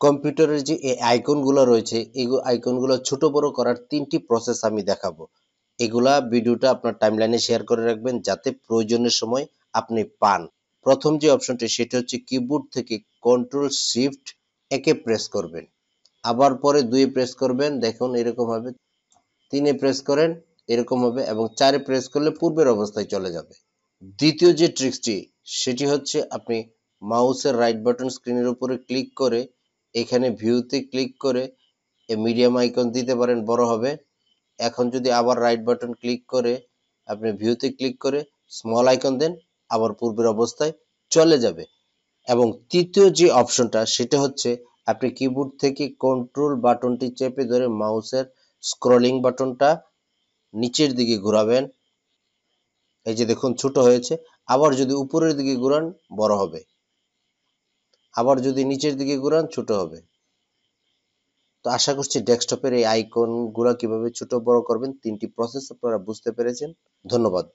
কম্পিউটারের যে এই আইকনগুলো রয়েছে এই আইকনগুলো ছোট বড় করার 3টি প্রসেস আমি দেখাবো। এগুলা ভিডিওটা আপনার টাইমলাইনে শেয়ার করে রাখবেন যাতে প্রয়োজনের সময় আপনি পান। প্রথম যে অপশনটি সেটা হচ্ছে কিবোর্ড থেকে কন্ট্রোল শিফট একে প্রেস করবেন, আবার পরে 2 প্রেস করবেন, দেখুন এরকম হবে। 3 প্রেস করেন, এরকম হবে, এবং 4 প্রেস করলে পূর্বের অবস্থায় চলে যাবে। দ্বিতীয় যে ট্রিক্সটি সেটি হচ্ছে আপনি মাউসের রাইট বাটন স্ক্রিনের উপরে ক্লিক করে এখানে ভিউতে ক্লিক করে মিডিয়াম আইকন দিতে পারেন, বড় হবে। এখন যদি আবার রাইট বাটন ক্লিক করে আপনি ভিউতে ক্লিক করে স্মল আইকন দেন, আবার পূর্বের অবস্থায় চলে যাবে। এবং তৃতীয় যে অপশনটা সেটা হচ্ছে আপনি কিবোর্ড থেকে কন্ট্রোল বাটনটি চেপে ধরে মাউসের স্ক্রলিং বাটনটা নিচের দিকে ঘোরাবেন, এই যে দেখুন ছোট হয়েছে। আবার যদি উপরের দিকে ঘোরান বড় হবে, আবার যদি নিচের দিকে ঘোরান ছোট হবে। তো আশা করছি ডেস্কটপের এই আইকনগুলো কিভাবে ছোট বড় করবেন 3টি প্রসেস আপনারা বুঝতে পেরেছেন। ধন্যবাদ।